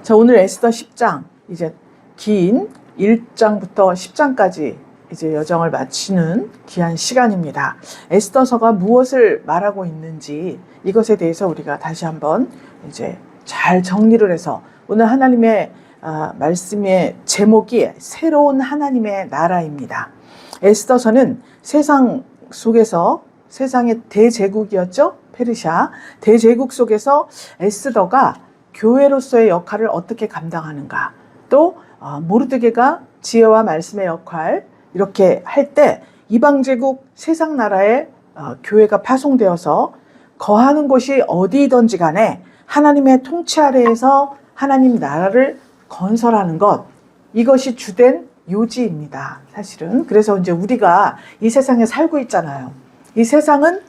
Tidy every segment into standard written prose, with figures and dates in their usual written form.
자, 오늘 에스더 10장, 이제 긴 1장부터 10장까지 이제 여정을 마치는 귀한 시간입니다. 에스더서가 무엇을 말하고 있는지 이것에 대해서 우리가 다시 한번 이제 잘 정리를 해서 오늘 하나님의 말씀의 제목이 새로운 하나님의 나라입니다. 에스더서는 세상 속에서 세상의 대제국이었죠. 페르시아 대제국 속에서 에스더가 교회로서의 역할을 어떻게 감당하는가, 또 모르드게가 지혜와 말씀의 역할 이렇게 할 때 이방 제국 세상 나라에 교회가 파송되어서 거하는 곳이 어디든지 간에 하나님의 통치 아래에서 하나님 나라를 건설하는 것, 이것이 주된 요지입니다. 사실은. 그래서 이제 우리가 이 세상에 살고 있잖아요. 이 세상은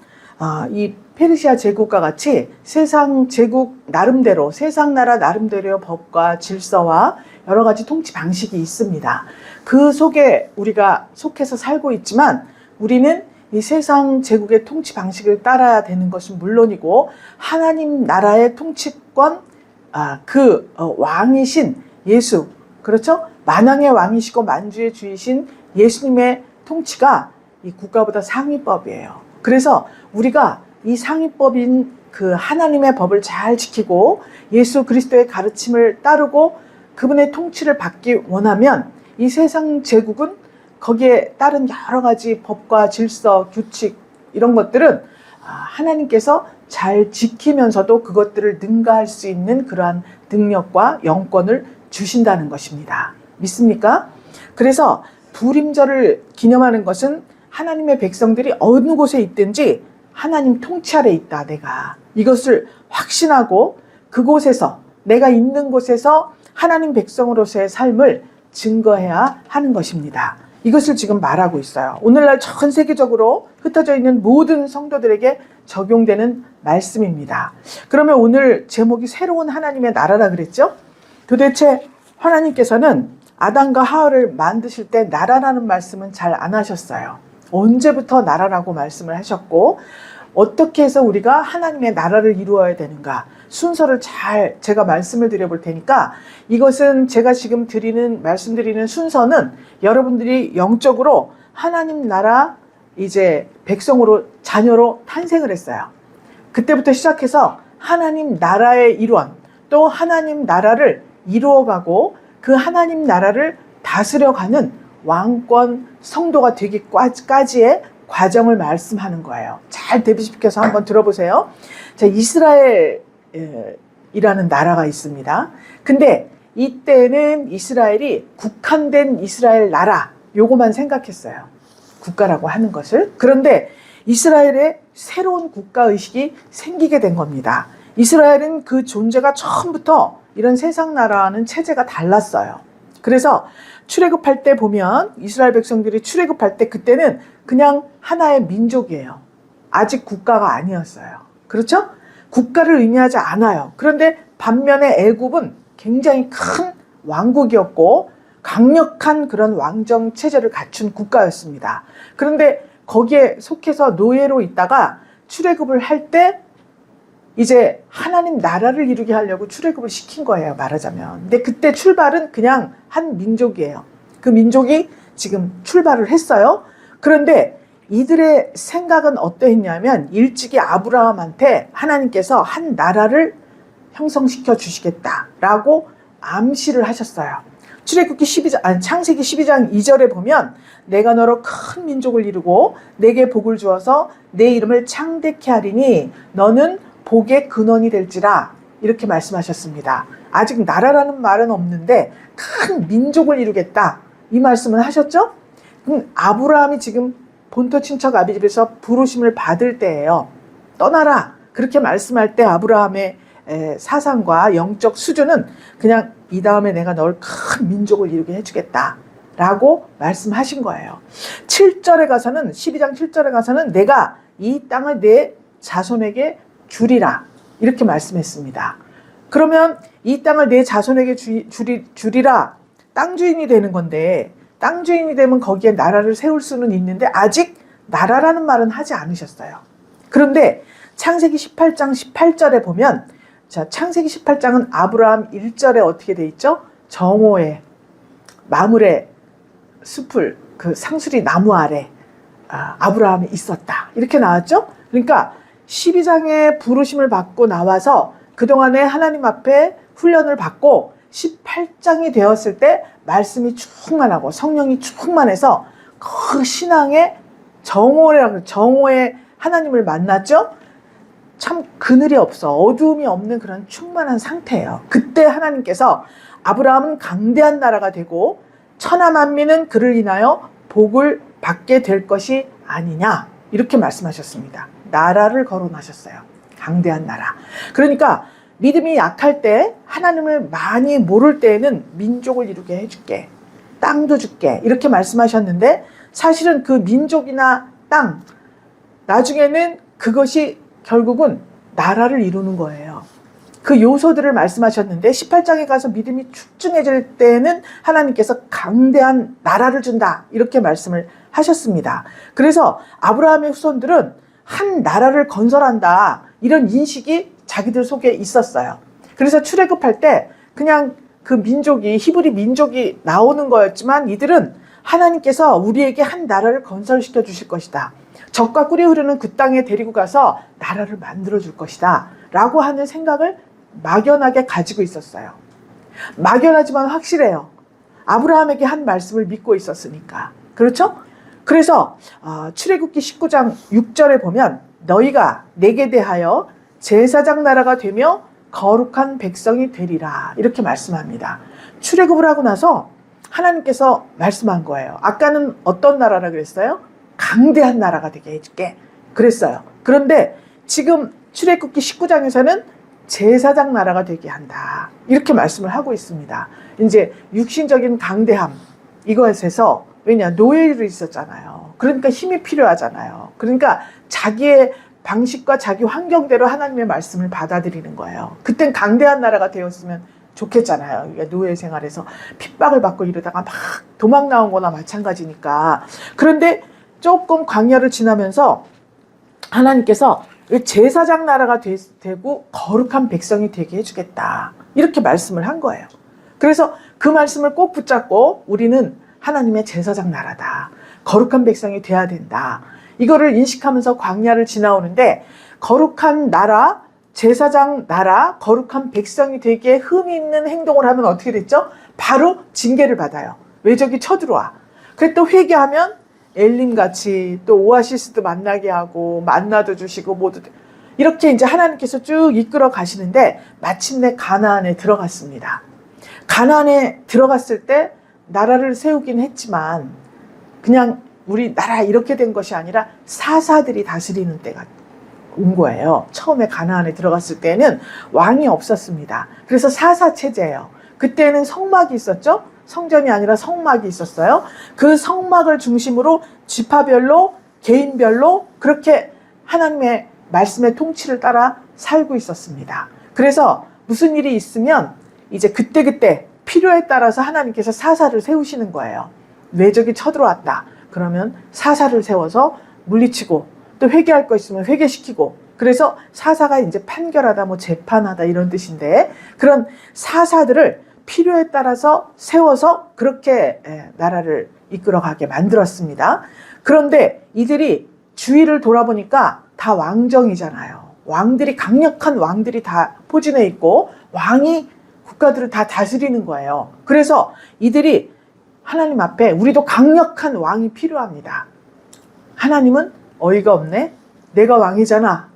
이 페르시아 제국과 같이 세상 제국 나름대로, 세상 나라 나름대로의 법과 질서와 여러 가지 통치 방식이 있습니다. 그 속에 우리가 속해서 살고 있지만 우리는 이 세상 제국의 통치 방식을 따라야 되는 것은 물론이고 하나님 나라의 통치권, 왕이신 예수, 그렇죠? 만왕의 왕이시고 만주의 주이신 예수님의 통치가 이 국가보다 상위법이에요. 그래서 우리가 이 상위법인 그 하나님의 법을 잘 지키고 예수 그리스도의 가르침을 따르고 그분의 통치를 받기 원하면 이 세상 제국은 거기에 따른 여러 가지 법과 질서, 규칙 이런 것들은 하나님께서 잘 지키면서도 그것들을 능가할 수 있는 그러한 능력과 영권을 주신다는 것입니다. 믿습니까? 그래서 부림절을 기념하는 것은 하나님의 백성들이 어느 곳에 있든지 하나님 통치 아래 있다, 내가. 이것을 확신하고 그곳에서, 내가 있는 곳에서 하나님 백성으로서의 삶을 증거해야 하는 것입니다. 이것을 지금 말하고 있어요. 오늘날 전 세계적으로 흩어져 있는 모든 성도들에게 적용되는 말씀입니다. 그러면 오늘 제목이 새로운 하나님의 나라라 그랬죠? 도대체 하나님께서는 아담과 하와를 만드실 때 나라라는 말씀은 잘 안 하셨어요. 언제부터 나라라고 말씀을 하셨고 어떻게 해서 우리가 하나님의 나라를 이루어야 되는가, 순서를 잘 제가 말씀을 드려볼 테니까 이것은 제가 지금 말씀드리는 순서는 여러분들이 영적으로 하나님 나라 이제 백성으로, 자녀로 탄생을 했어요. 그때부터 시작해서 하나님 나라의 일원, 또 하나님 나라를 이루어가고 그 하나님 나라를 다스려가는 왕권 성도가 되기까지의 과정을 말씀하는 거예요. 잘 대비시켜서 한번 들어보세요. 자, 이스라엘이라는 나라가 있습니다. 근데 이때는 이스라엘이 국한된 이스라엘 나라, 요거만 생각했어요. 국가라고 하는 것을. 그런데 이스라엘의 새로운 국가의식이 생기게 된 겁니다. 이스라엘은 그 존재가 처음부터 이런 세상 나라와는 체제가 달랐어요. 그래서 출애굽할 때 보면 이스라엘 백성들이 출애굽할 때 그때는 그냥 하나의 민족이에요. 아직 국가가 아니었어요. 그렇죠? 국가를 의미하지 않아요. 그런데 반면에 애굽은 굉장히 큰 왕국이었고 강력한 그런 왕정 체제를 갖춘 국가였습니다. 그런데 거기에 속해서 노예로 있다가 출애굽을 할 때 이제 하나님 나라를 이루게 하려고 출애굽을 시킨 거예요, 말하자면. 근데 그때 출발은 그냥 한 민족이에요. 그 민족이 지금 출발을 했어요. 그런데 이들의 생각은 어떠했냐면 일찍이 아브라함한테 하나님께서 한 나라를 형성시켜 주시겠다라고 암시를 하셨어요. 창세기 12장 2절에 보면 내가 너로 큰 민족을 이루고 내게 복을 주어서 내 이름을 창대케 하리니 너는 복의 근원이 될지라, 이렇게 말씀하셨습니다. 아직 나라라는 말은 없는데 큰 민족을 이루겠다, 이 말씀을 하셨죠? 그럼 아브라함이 지금 본토 친척 아비집에서 부르심을 받을 때예요. 떠나라, 그렇게 말씀할 때 아브라함의 사상과 영적 수준은 그냥 이 다음에 내가 널 큰 민족을 이루게 해주겠다 라고 말씀하신 거예요. 7절에 가서는, 12장 7절에 가서는 내가 이 땅을 내 자손에게 주리라, 이렇게 말씀했습니다. 그러면 이 땅을 내 자손에게 주리라, 땅 주인이 되는 건데, 땅 주인이 되면 거기에 나라를 세울 수는 있는데 아직 나라라는 말은 하지 않으셨어요. 그런데 창세기 18장 18절에 보면 자, 창세기 18장은 아브라함 1절에 어떻게 돼 있죠? 정오에 마물의 숲을 그 상수리 나무 아래 아브라함이 있었다. 이렇게 나왔죠? 그러니까 12장에 부르심을 받고 나와서 그동안에 하나님 앞에 훈련을 받고 18장이 되었을 때 말씀이 충만하고 성령이 충만해서 그 신앙의 정오에 하나님을 만났죠? 참 그늘이 없어 어두움이 없는 그런 충만한 상태예요. 그때 하나님께서 아브라함은 강대한 나라가 되고 천하 만민은 그를 인하여 복을 받게 될 것이 아니냐 이렇게 말씀하셨습니다. 나라를 거론하셨어요. 강대한 나라. 그러니까 믿음이 약할 때 하나님을 많이 모를 때에는 민족을 이루게 해줄게. 땅도 줄게. 이렇게 말씀하셨는데 사실은 그 민족이나 땅 나중에는 그것이 결국은 나라를 이루는 거예요. 그 요소들을 말씀하셨는데 18장에 가서 믿음이 축중해질 때는 하나님께서 강대한 나라를 준다 이렇게 말씀을 하셨습니다. 그래서 아브라함의 후손들은 한 나라를 건설한다 이런 인식이 자기들 속에 있었어요. 그래서 출애굽할 때 그냥 그 민족이 히브리 민족이 나오는 거였지만 이들은 하나님께서 우리에게 한 나라를 건설시켜 주실 것이다. 젖과 꿀이 흐르는 그 땅에 데리고 가서 나라를 만들어 줄 것이다 라고 하는 생각을 막연하게 가지고 있었어요. 막연하지만 확실해요. 아브라함에게 한 말씀을 믿고 있었으니까. 그렇죠? 그래서 출애굽기 19장 6절에 보면 너희가 내게 대하여 제사장 나라가 되며 거룩한 백성이 되리라 이렇게 말씀합니다. 출애굽을 하고 나서 하나님께서 말씀한 거예요. 아까는 어떤 나라라 그랬어요? 강대한 나라가 되게 해줄게 그랬어요. 그런데 지금 출애굽기 19장에서는 제사장 나라가 되게 한다 이렇게 말씀을 하고 있습니다. 이제 육신적인 강대함 이것에서 왜냐 노예로 있었잖아요. 그러니까 힘이 필요하잖아요. 그러니까 자기의 방식과 자기 환경대로 하나님의 말씀을 받아들이는 거예요. 그땐 강대한 나라가 되었으면 좋겠잖아요. 그러니까 노예 생활에서 핍박을 받고 이러다가 막 도망 나온 거나 마찬가지니까. 그런데 조금 광야를 지나면서 하나님께서 제사장 나라가 되고 거룩한 백성이 되게 해주겠다 이렇게 말씀을 한 거예요. 그래서 그 말씀을 꼭 붙잡고 우리는 하나님의 제사장 나라다. 거룩한 백성이 돼야 된다. 이거를 인식하면서 광야를 지나오는데 거룩한 나라, 제사장 나라, 거룩한 백성이 되게 흠이 있는 행동을 하면 어떻게 됐죠? 바로 징계를 받아요. 외적이 쳐들어와. 그래 또 회개하면 엘림같이 또 오아시스도 만나게 하고 만나도 주시고 모두 이렇게 이제 하나님께서 쭉 이끌어 가시는데 마침내 가나안에 들어갔습니다. 가나안에 들어갔을 때 나라를 세우긴 했지만 그냥 우리 나라 이렇게 된 것이 아니라 사사들이 다스리는 때가 온 거예요. 처음에 가나안에 들어갔을 때는 왕이 없었습니다. 그래서 사사 체제예요. 그때는 성막이 있었죠. 성전이 아니라 성막이 있었어요. 그 성막을 중심으로 지파별로 개인별로 그렇게 하나님의 말씀의 통치를 따라 살고 있었습니다. 그래서 무슨 일이 있으면 이제 그때그때 필요에 따라서 하나님께서 사사를 세우시는 거예요. 외적이 쳐들어왔다. 그러면 사사를 세워서 물리치고 또 회개할 거 있으면 회개시키고 그래서 사사가 이제 판결하다 뭐 재판하다 이런 뜻인데 그런 사사들을 필요에 따라서 세워서 그렇게 나라를 이끌어가게 만들었습니다. 그런데 이들이 주위를 돌아보니까 다 왕정이잖아요. 왕들이 강력한 왕들이 다 포진해 있고 왕이 국가들을 다 다스리는 거예요. 그래서 이들이 하나님 앞에 우리도 강력한 왕이 필요합니다. 하나님은 어이가 없네. 내가 왕이잖아.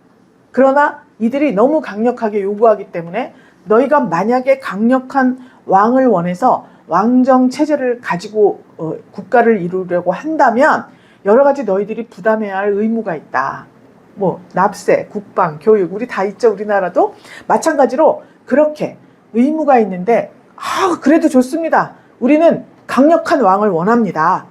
그러나 이들이 너무 강력하게 요구하기 때문에 너희가 만약에 강력한 왕을 원해서 왕정 체제를 가지고 국가를 이루려고 한다면 여러 가지 너희들이 부담해야 할 의무가 있다. 뭐 납세, 국방, 교육 우리 다 있죠. 우리나라도 마찬가지로 그렇게 의무가 있는데 그래도 좋습니다. 우리는 강력한 왕을 원합니다.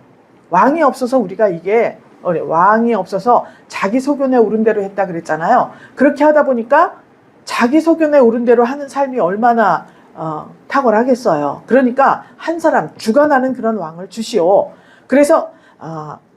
왕이 없어서 우리가 이게 왕이 없어서 자기 소견에 오른 대로 했다 그랬잖아요. 그렇게 하다 보니까 자기 소견에 오른 대로 하는 삶이 얼마나 탁월하겠어요. 그러니까 한 사람 주관하는 그런 왕을 주시오. 그래서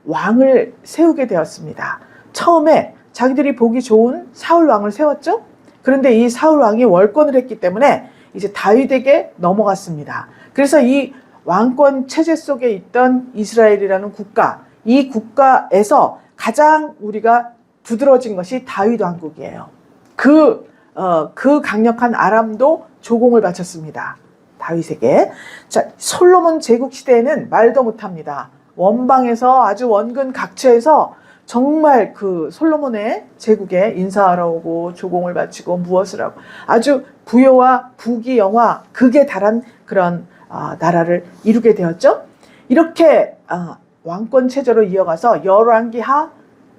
왕을 세우게 되었습니다. 처음에 자기들이 보기 좋은 사울 왕을 세웠죠. 그런데 이 사울 왕이 월권을 했기 때문에 이제 다윗에게 넘어갔습니다. 그래서 이 왕권 체제 속에 있던 이스라엘이라는 국가, 이 국가에서 가장 우리가 두드러진 것이 다윗 왕국이에요. 그 강력한 아람도 조공을 바쳤습니다. 다윗에게. 자, 솔로몬 제국 시대에는 말도 못합니다. 원방에서 아주 원근 각처에서 정말 그 솔로몬의 제국에 인사하러 오고 조공을 바치고 무엇을 하고 아주 부여와 부귀 영화 극에 달한 그런 나라를 이루게 되었죠. 이렇게 왕권 체제로 이어가서 열왕기하,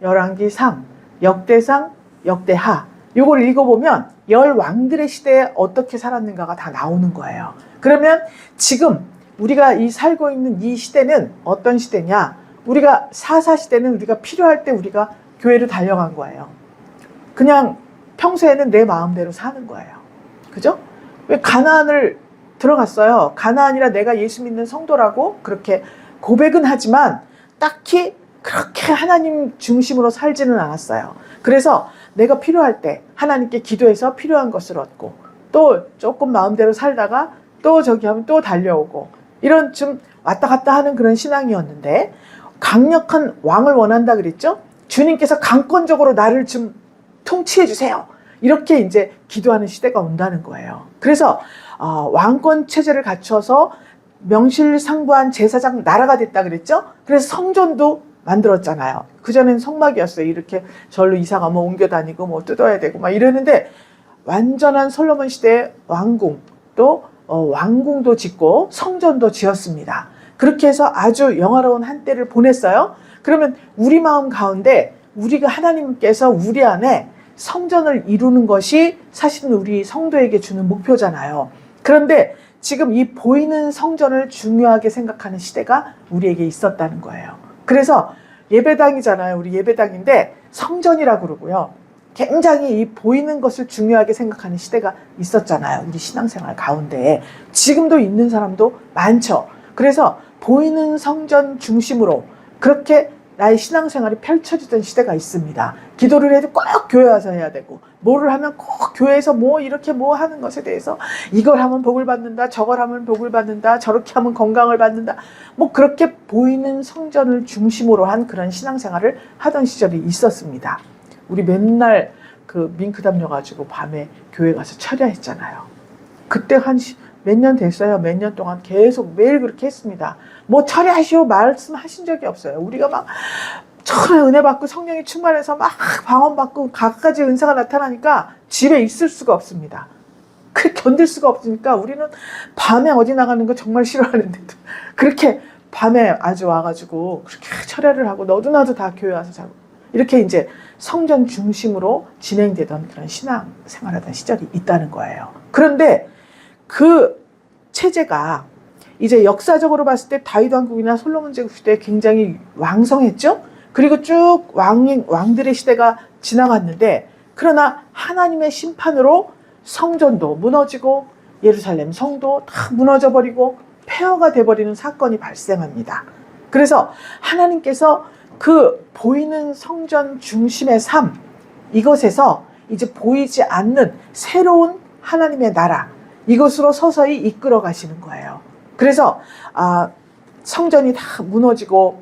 열왕기상, 역대상, 역대하 요걸 읽어보면 열왕들의 시대에 어떻게 살았는가가 다 나오는 거예요. 그러면 지금 우리가 이 살고 있는 이 시대는 어떤 시대냐? 우리가 사사시대는 우리가 필요할 때 우리가 교회로 달려간 거예요. 그냥 평소에는 내 마음대로 사는 거예요. 그죠? 왜 가나안을 들어갔어요? 가나안이라 내가 예수 믿는 성도라고 그렇게 고백은 하지만 딱히 그렇게 하나님 중심으로 살지는 않았어요. 그래서 내가 필요할 때 하나님께 기도해서 필요한 것을 얻고 또 조금 마음대로 살다가 또 저기 하면 또 달려오고 이런 좀 왔다 갔다 하는 그런 신앙이었는데 강력한 왕을 원한다 그랬죠? 주님께서 강권적으로 나를 좀 통치해 주세요. 이렇게 이제 기도하는 시대가 온다는 거예요. 그래서 왕권 체제를 갖춰서 명실상부한 제사장 나라가 됐다 그랬죠? 그래서 성전도 만들었잖아요. 그전엔 성막이었어요. 이렇게 절로 이사가면 옮겨 다니고 뭐 뜯어야 되고 막 이러는데 완전한 솔로몬 시대의 왕궁 또 왕궁도 짓고 성전도 지었습니다. 그렇게 해서 아주 영화로운 한때를 보냈어요. 그러면 우리 마음 가운데 우리가 하나님께서 우리 안에 성전을 이루는 것이 사실은 우리 성도에게 주는 목표잖아요. 그런데 지금 이 보이는 성전을 중요하게 생각하는 시대가 우리에게 있었다는 거예요. 그래서 예배당이잖아요. 우리 예배당인데 성전이라고 그러고요. 굉장히 이 보이는 것을 중요하게 생각하는 시대가 있었잖아요. 우리 신앙생활 가운데. 지금도 있는 사람도 많죠. 그래서 보이는 성전 중심으로 그렇게 나의 신앙생활이 펼쳐지던 시대가 있습니다. 기도를 해도 꼭 교회 와서 해야 되고 뭐를 하면 꼭 교회에서 뭐 이렇게 뭐 하는 것에 대해서 이걸 하면 복을 받는다, 저걸 하면 복을 받는다, 저렇게 하면 건강을 받는다, 뭐 그렇게 보이는 성전을 중심으로 한 그런 신앙생활을 하던 시절이 있었습니다. 우리 맨날 그 밍크담요 가지고 밤에 교회 가서 철야했잖아요. 그때 한 몇 년 됐어요. 몇 년 동안 계속 매일 그렇게 했습니다. 뭐 철야하시오 말씀하신 적이 없어요. 우리가 막 처음에 은혜 받고 성령이 충만해서 막 방언받고 각가지 은사가 나타나니까 집에 있을 수가 없습니다. 그 견딜 수가 없으니까 우리는 밤에 어디 나가는 거 정말 싫어하는데도 그렇게 밤에 아주 와가지고 그렇게 철야를 하고 너도 나도 다 교회 와서 자고 이렇게 이제 성전 중심으로 진행되던 그런 신앙 생활하던 시절이 있다는 거예요. 그런데 그 체제가 이제 역사적으로 봤을 때 다윗 왕국이나 솔로몬 제국 시대에 굉장히 왕성했죠. 그리고 쭉 왕들의 시대가 지나갔는데 그러나 하나님의 심판으로 성전도 무너지고 예루살렘 성도 다 무너져버리고 폐허가 돼버리는 사건이 발생합니다. 그래서 하나님께서 그 보이는 성전 중심의 삶 이것에서 이제 보이지 않는 새로운 하나님의 나라 이것으로 서서히 이끌어 가시는 거예요. 그래서 성전이 다 무너지고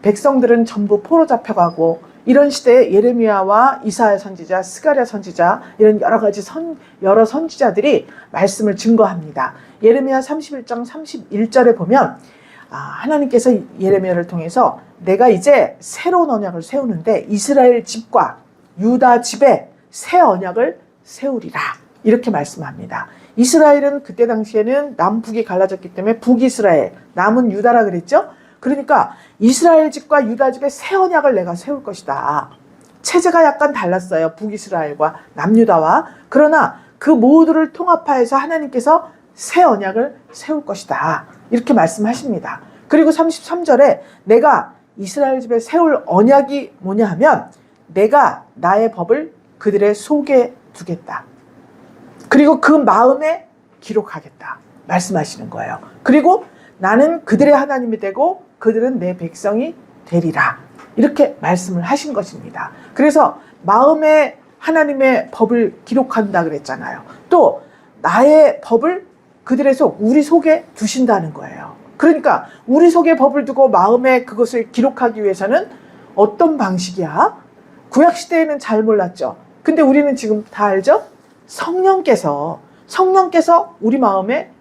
백성들은 전부 포로 잡혀가고 이런 시대에 예레미야와 이사야 선지자, 스가랴 선지자 이런 여러 선지자들이 말씀을 증거합니다. 예레미야 31장 31절에 보면 하나님께서 예레미야를 통해서 내가 이제 새로운 언약을 세우는데 이스라엘 집과 유다 집에 새 언약을 세우리라 이렇게 말씀합니다. 이스라엘은 그때 당시에는 남북이 갈라졌기 때문에 북이스라엘, 남은 유다라 그랬죠. 그러니까 이스라엘 집과 유다 집에 새 언약을 내가 세울 것이다. 체제가 약간 달랐어요. 북이스라엘과 남유다와. 그러나 그 모두를 통합하여서 하나님께서 새 언약을 세울 것이다. 이렇게 말씀하십니다. 그리고 33절에 내가 이스라엘 집에 세울 언약이 뭐냐 하면 내가 나의 법을 그들의 속에 두겠다. 그리고 그 마음에 기록하겠다. 말씀하시는 거예요. 그리고 나는 그들의 하나님이 되고 그들은 내 백성이 되리라. 이렇게 말씀을 하신 것입니다. 그래서 마음에 하나님의 법을 기록한다 그랬잖아요. 또 나의 법을 그들의 우리 속에 두신다는 거예요. 그러니까 우리 속에 법을 두고 마음에 그것을 기록하기 위해서는 어떤 방식이야? 구약시대에는 잘 몰랐죠. 근데 우리는 지금 다 알죠? 성령께서 우리 마음에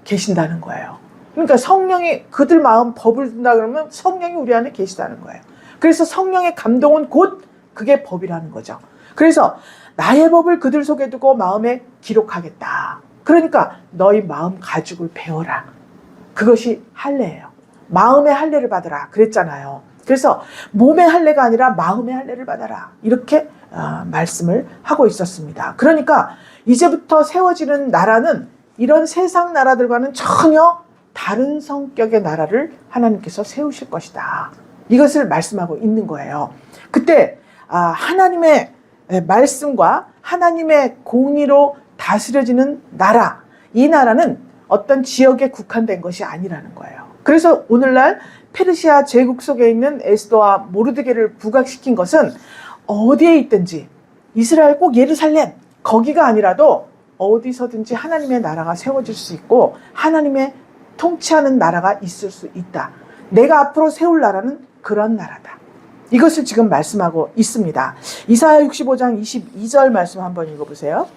계신다는 거예요. 그러니까 성령이 그들 마음 법을 둔다 그러면 성령이 우리 안에 계시다는 거예요. 그래서 성령의 감동은 곧 그게 법이라는 거죠. 그래서 나의 법을 그들 속에 두고 마음에 기록하겠다. 그러니까 너희 마음 가죽을 베어라. 그것이 할례예요. 마음의 할례를 받으라 그랬잖아요. 그래서 몸의 할례가 아니라 마음의 할례를 받아라. 이렇게 말씀을 하고 있었습니다. 그러니까 이제부터 세워지는 나라는 이런 세상 나라들과는 전혀 다른 성격의 나라를 하나님께서 세우실 것이다. 이것을 말씀하고 있는 거예요. 그때 하나님의 말씀과 하나님의 공의로 다스려지는 나라, 이 나라는 어떤 지역에 국한된 것이 아니라는 거예요. 그래서 오늘날 페르시아 제국 속에 있는 에스더와 모르드게를 부각시킨 것은 어디에 있든지 이스라엘 꼭 예루살렘 거기가 아니라도 어디서든지 하나님의 나라가 세워질 수 있고 하나님의 통치하는 나라가 있을 수 있다. 내가 앞으로 세울 나라는 그런 나라다. 이것을 지금 말씀하고 있습니다. 이사야 65장 22절 말씀 한번 읽어보세요.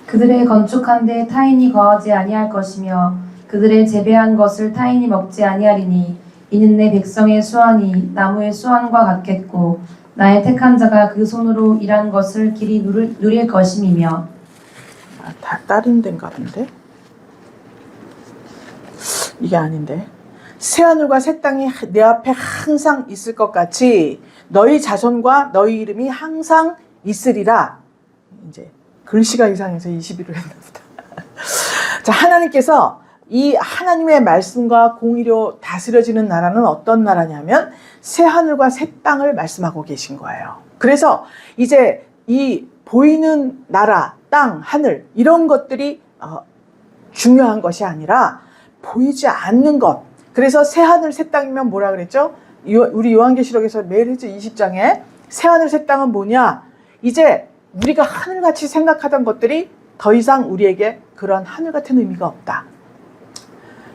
그들의 건축한 데 타인이 거하지 아니할 것이며 그들의 재배한 것을 타인이 먹지 아니하리니 이는 내 백성의 수완이 나무의 수완과 같겠고 나의 택한 자가 그 손으로 일한 것을 길이 누릴 것임이며. 다 다른 데인가 본데? 이게 아닌데. 새하늘과 새 땅이 내 앞에 항상 있을 것 같이 너희 자손과 너희 이름이 항상 있으리라. 이제 글씨가 이상해서 21로 했나 보다. 자, 하나님께서 이 하나님의 말씀과 공의로 다스려지는 나라는 어떤 나라냐면 새하늘과 새 땅을 말씀하고 계신 거예요. 그래서 이제 이 보이는 나라, 땅, 하늘 이런 것들이 중요한 것이 아니라 보이지 않는 것. 그래서 새하늘 새 땅이면 뭐라 그랬죠? 우리 요한계시록에서 매일 해주 20장에 새하늘 새 땅은 뭐냐? 이제 우리가 하늘같이 생각하던 것들이 더 이상 우리에게 그런 하늘 같은 의미가 없다.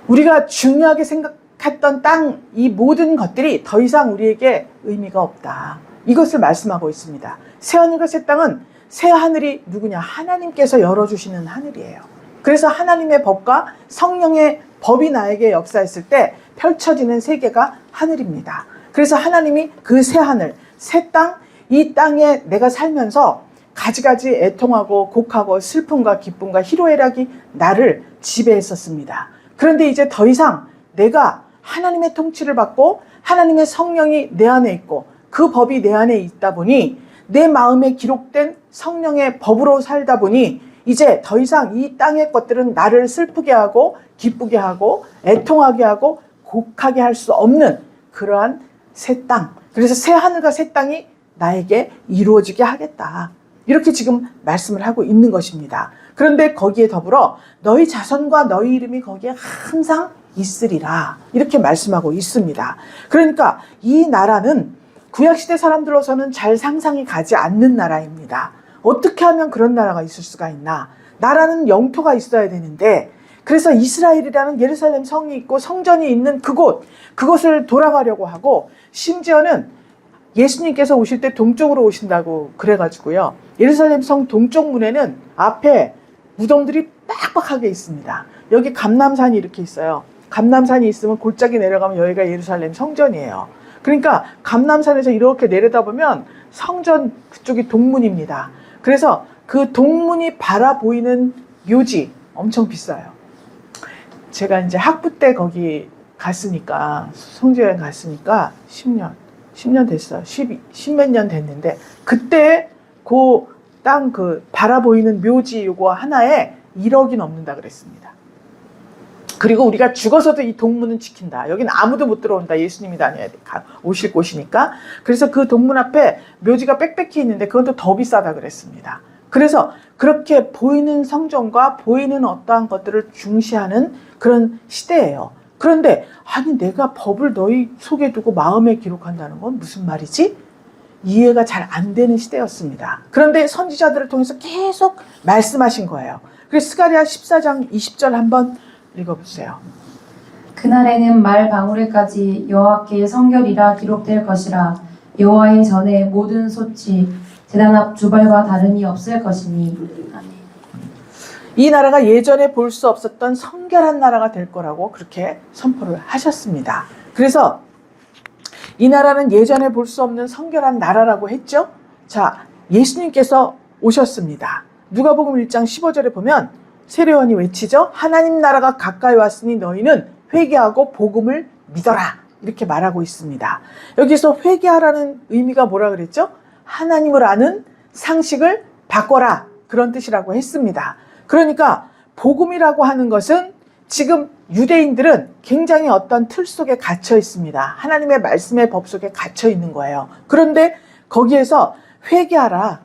우리가 중요하게 생각했던 땅, 이 모든 것들이 더 이상 우리에게 의미가 없다. 이것을 말씀하고 있습니다. 새하늘과 새 땅은 새하늘이 누구냐? 하나님께서 열어주시는 하늘이에요. 그래서 하나님의 법과 성령의 법이 나에게 역사했을 때 펼쳐지는 세계가 하늘입니다. 그래서 하나님이 그 새하늘, 새 땅, 이 땅에 내가 살면서 가지가지 애통하고 곡하고 슬픔과 기쁨과 희로애락이 나를 지배했었습니다. 그런데 이제 더 이상 내가 하나님의 통치를 받고 하나님의 성령이 내 안에 있고 그 법이 내 안에 있다 보니 내 마음에 기록된 성령의 법으로 살다 보니 이제 더 이상 이 땅의 것들은 나를 슬프게 하고 기쁘게 하고 애통하게 하고 곡하게 할 수 없는 그러한 새 땅. 그래서 새 하늘과 새 땅이 나에게 이루어지게 하겠다. 이렇게 지금 말씀을 하고 있는 것입니다. 그런데 거기에 더불어 너희 자손과 너희 이름이 거기에 항상 있으리라. 이렇게 말씀하고 있습니다. 그러니까 이 나라는 구약시대 사람들로서는 잘 상상이 가지 않는 나라입니다. 어떻게 하면 그런 나라가 있을 수가 있나? 나라는 영토가 있어야 되는데 그래서 이스라엘이라는 예루살렘 성이 있고 성전이 있는 그곳을 돌아가려고 하고 심지어는 예수님께서 오실 때 동쪽으로 오신다고 그래가지고요. 예루살렘 성 동쪽 문에는 앞에 무덤들이 빡빡하게 있습니다. 여기 감람산이 이렇게 있어요. 감람산이 있으면 골짜기 내려가면 여기가 예루살렘 성전이에요. 그러니까 감람산에서 이렇게 내려다보면 성전 그쪽이 동문입니다. 그래서 그 동문이 바라보이는 묘지 엄청 비싸요. 제가 이제 학부 때 거기 갔으니까 성지여행 갔으니까 10년 됐어요. 10몇 년 됐는데 그때 그 땅 바라보이는 묘지 요거 하나에 1억이 넘는다 그랬습니다. 그리고 우리가 죽어서도 이 동문은 지킨다. 여기는 아무도 못 들어온다. 예수님이 오실 곳이니까. 그래서 그 동문 앞에 묘지가 빽빽히 있는데 그건 또 더 비싸다 그랬습니다. 그래서 그렇게 보이는 성전과 보이는 어떠한 것들을 중시하는 그런 시대예요. 그런데 아니 내가 법을 너희 속에 두고 마음에 기록한다는 건 무슨 말이지? 이해가 잘 안 되는 시대였습니다. 그런데 선지자들을 통해서 계속 말씀하신 거예요. 그래서 스가랴 14장 20절 한번 읽어보세요. 그날에는 말 방울에까지 여호와께 성결이라 기록될 것이라. 여호와의 전에 모든 소치 제단 앞 주발과 다름이 없을 것이니. 아멘. 이 나라가 예전에 볼 수 없었던 성결한 나라가 될 거라고 그렇게 선포를 하셨습니다. 그래서 이 나라는 예전에 볼 수 없는 성결한 나라라고 했죠. 자, 예수님께서 오셨습니다. 누가복음 1장 15절에 보면 세례요한이 외치죠. 하나님 나라가 가까이 왔으니 너희는 회개하고 복음을 믿어라. 이렇게 말하고 있습니다. 여기서 회개하라는 의미가 뭐라 그랬죠? 하나님을 아는 상식을 바꿔라. 그런 뜻이라고 했습니다. 그러니까 복음이라고 하는 것은 지금 유대인들은 굉장히 어떤 틀 속에 갇혀 있습니다. 하나님의 말씀의 법 속에 갇혀 있는 거예요. 그런데 거기에서 회개하라.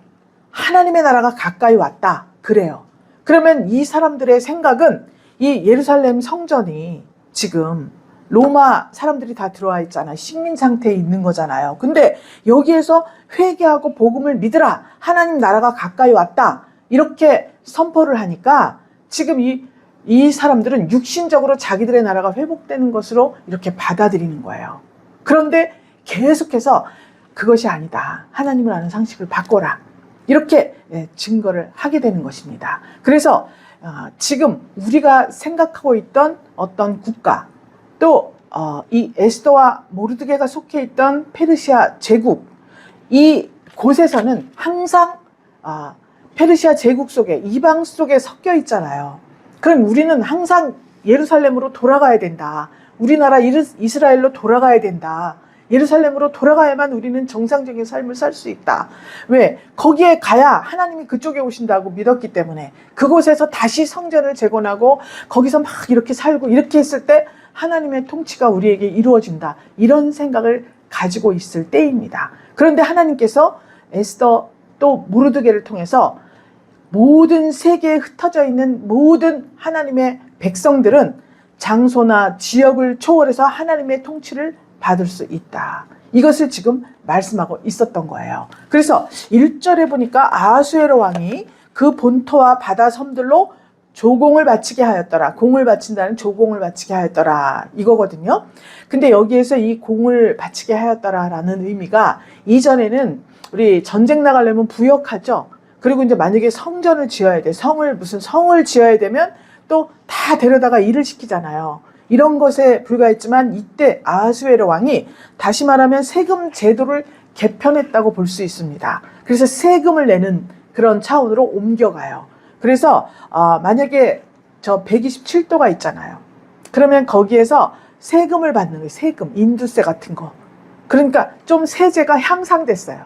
하나님의 나라가 가까이 왔다. 그래요. 그러면 이 사람들의 생각은 이 예루살렘 성전이 지금 로마 사람들이 다 들어와 있잖아요. 식민 상태에 있는 거잖아요. 근데 여기에서 회개하고 복음을 믿으라. 하나님 나라가 가까이 왔다. 이렇게 선포를 하니까 지금 이 사람들은 육신적으로 자기들의 나라가 회복되는 것으로 이렇게 받아들이는 거예요. 그런데 계속해서 그것이 아니다. 하나님을 아는 상식을 바꿔라. 이렇게 증거를 하게 되는 것입니다. 그래서 지금 우리가 생각하고 있던 어떤 국가, 또 이 에스더와 모르드게가 속해 있던 페르시아 제국, 이 곳에서는 항상 페르시아 제국 속에, 이방 속에 섞여 있잖아요. 그럼 우리는 항상 예루살렘으로 돌아가야 된다. 우리나라 이스라엘로 돌아가야 된다. 예루살렘으로 돌아가야만 우리는 정상적인 삶을 살 수 있다. 왜? 거기에 가야 하나님이 그쪽에 오신다고 믿었기 때문에 그곳에서 다시 성전을 재건하고 거기서 막 이렇게 살고 이렇게 했을 때 하나님의 통치가 우리에게 이루어진다. 이런 생각을 가지고 있을 때입니다. 그런데 하나님께서 에스더 또 모르드게를 통해서 모든 세계에 흩어져 있는 모든 하나님의 백성들은 장소나 지역을 초월해서 하나님의 통치를 받을 수 있다. 이것을 지금 말씀하고 있었던 거예요. 그래서 1절에 보니까 아하수에로 왕이 그 본토와 바다 섬들로 조공을 바치게 하였더라. 공을 바친다는 조공을 바치게 하였더라. 이거거든요. 근데 여기에서 이 공을 바치게 하였더라라는 의미가 이전에는 우리 전쟁 나가려면 부역하죠. 그리고 이제 만약에 성전을 지어야 돼. 무슨 성을 지어야 되면 또 다 데려다가 일을 시키잖아요. 이런 것에 불과했지만 이때 아하수에로 왕이 다시 말하면 세금 제도를 개편했다고 볼 수 있습니다. 그래서 세금을 내는 그런 차원으로 옮겨가요. 그래서 만약에 저 127도가 있잖아요. 그러면 거기에서 세금을 받는 거예요. 세금, 인두세 같은 거. 그러니까 좀 세제가 향상됐어요.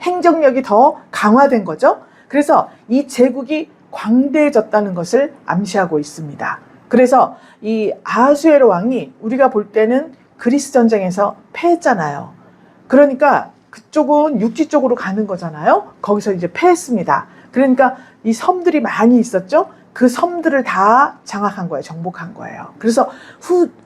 행정력이 더 강화된 거죠. 그래서 이 제국이 광대해졌다는 것을 암시하고 있습니다. 그래서 이 아하수에로 왕이 우리가 볼 때는 그리스 전쟁에서 패했잖아요. 그러니까 그쪽은 육지 쪽으로 가는 거잖아요. 거기서 이제 패했습니다. 그러니까 이 섬들이 많이 있었죠. 그 섬들을 다 장악한 거예요. 정복한 거예요. 그래서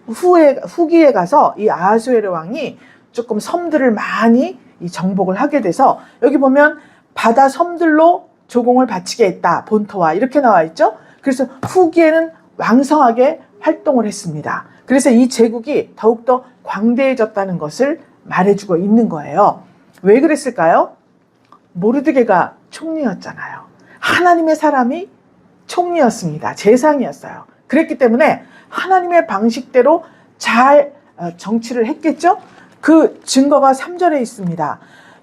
후기에 가서 이 아하수에로 왕이 조금 섬들을 많이 이 정복을 하게 돼서 여기 보면 바다 섬들로 조공을 바치게 했다. 본토와 이렇게 나와 있죠. 그래서 후기에는 왕성하게 활동을 했습니다. 그래서 이 제국이 더욱더 광대해졌다는 것을 말해주고 있는 거예요. 왜 그랬을까요? 모르드게가 총리였잖아요. 하나님의 사람이 총리였습니다. 재상이었어요. 그랬기 때문에 하나님의 방식대로 잘 정치를 했겠죠? 그 증거가 3절에 있습니다.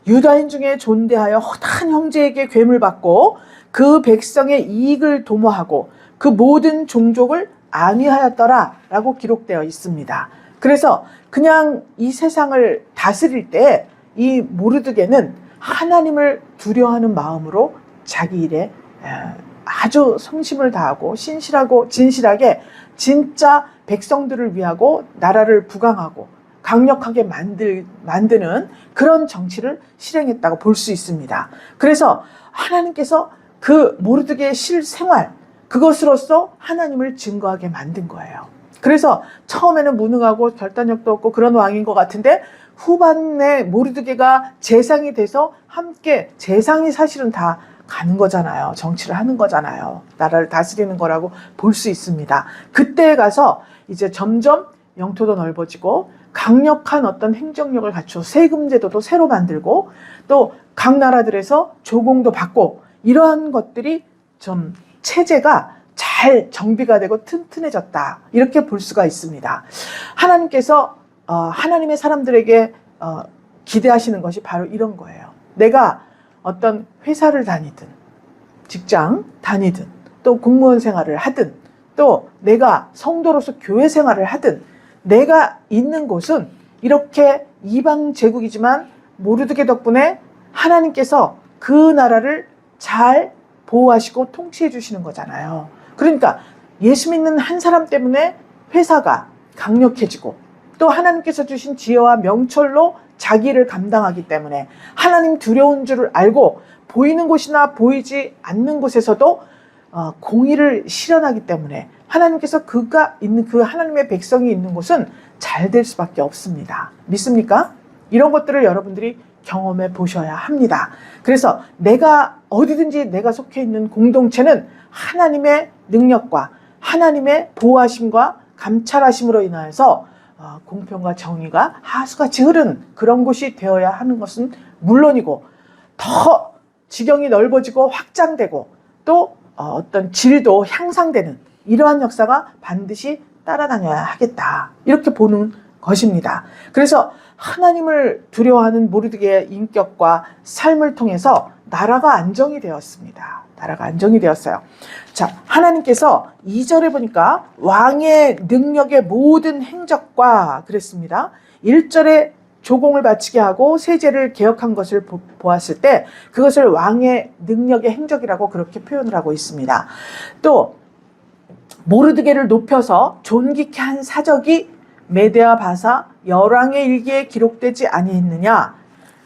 유다인 중에 존대하여 허다한 형제에게 괴물 받고 그 백성의 이익을 도모하고 그 모든 종족을 안위하였더라 라고 기록되어 있습니다. 그래서 그냥 이 세상을 다스릴 때 이 모르드게는 하나님을 두려워하는 마음으로 자기 일에 아주 성심을 다하고 신실하고 진실하게 진짜 백성들을 위하고 나라를 부강하고 강력하게 만드는 그런 정치를 실행했다고 볼 수 있습니다. 그래서 하나님께서 그 모르드게의 실생활, 그것으로서 하나님을 증거하게 만든 거예요. 그래서 처음에는 무능하고 결단력도 없고 그런 왕인 것 같은데 후반에 모르드게가 재상이 돼서 함께 재상이 사실은 다 가는 거잖아요. 정치를 하는 거잖아요. 나라를 다스리는 거라고 볼 수 있습니다. 그때에 가서 이제 점점 영토도 넓어지고 강력한 어떤 행정력을 갖추어 세금 제도도 새로 만들고 또 각 나라들에서 조공도 받고 이러한 것들이 좀 체제가 잘 정비가 되고 튼튼해졌다. 이렇게 볼 수가 있습니다. 하나님께서 하나님의 사람들에게 기대하시는 것이 바로 이런 거예요. 내가 어떤 회사를 다니든 직장 다니든 또 공무원 생활을 하든 또 내가 성도로서 교회 생활을 하든 내가 있는 곳은 이렇게 이방 제국이지만 모르드게 덕분에 하나님께서 그 나라를 잘 보호하시고 통치해 주시는 거잖아요. 그러니까 예수 믿는 한 사람 때문에 회사가 강력해지고 또 하나님께서 주신 지혜와 명철로 자기를 감당하기 때문에 하나님 두려운 줄을 알고 보이는 곳이나 보이지 않는 곳에서도 공의를 실현하기 때문에 하나님께서 그가 있는 그 하나님의 백성이 있는 곳은 잘 될 수밖에 없습니다. 믿습니까? 이런 것들을 여러분들이 경험해 보셔야 합니다. 그래서 내가 어디든지 내가 속해 있는 공동체는 하나님의 능력과 하나님의 보호하심과 감찰하심으로 인하여서 공평과 정의가 하수같이 흐르는 그런 곳이 되어야 하는 것은 물론이고 더 지경이 넓어지고 확장되고 또 어떤 질도 향상되는 이러한 역사가 반드시 따라다녀야 하겠다. 이렇게 보는 것입니다. 그래서 하나님을 두려워하는 모르드게의 인격과 삶을 통해서 나라가 안정이 되었습니다. 나라가 안정이 되었어요. 자, 하나님께서 2절에 보니까 왕의 능력의 모든 행적과 그랬습니다. 1절에 조공을 바치게 하고 세제를 개혁한 것을 보았을 때 그것을 왕의 능력의 행적이라고 그렇게 표현을 하고 있습니다. 또 모르드게를 높여서 존귀케 한 사적이 메대와 바사 열왕의 일기에 기록되지 아니했느냐?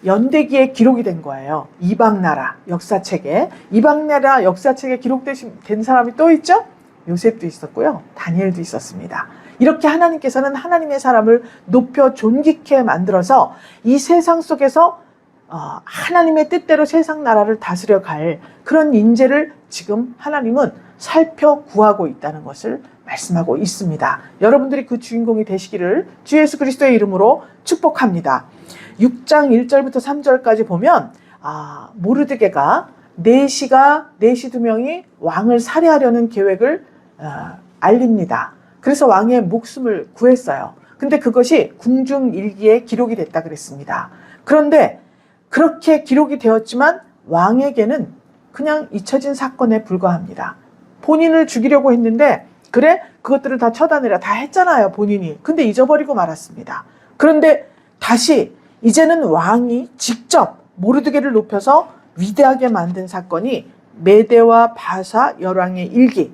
연대기에 기록이 된 거예요. 이방나라 역사책에. 이방나라 역사책에 기록된 사람이 또 있죠? 요셉도 있었고요. 다니엘도 있었습니다. 이렇게 하나님께서는 하나님의 사람을 높여 존귀케 만들어서 이 세상 속에서 하나님의 뜻대로 세상 나라를 다스려 갈 그런 인재를 지금 하나님은 살펴 구하고 있다는 것을 말씀하고 있습니다. 여러분들이 그 주인공이 되시기를 주 예수 그리스도의 이름으로 축복합니다. 6장 1절부터 3절까지 보면 모르드게가 내시 두 명이 왕을 살해하려는 계획을 알립니다. 그래서 왕의 목숨을 구했어요. 근데 그것이 궁중일기에 기록이 됐다 그랬습니다. 그런데 그렇게 기록이 되었지만 왕에게는 그냥 잊혀진 사건에 불과합니다. 본인을 죽이려고 했는데 그래? 그것들을 다 쳐다내라 다 했잖아요, 본인이. 근데 잊어버리고 말았습니다. 그런데 다시 이제는 왕이 직접 모르드게를 높여서 위대하게 만든 사건이 메대와 바사 열왕의 일기,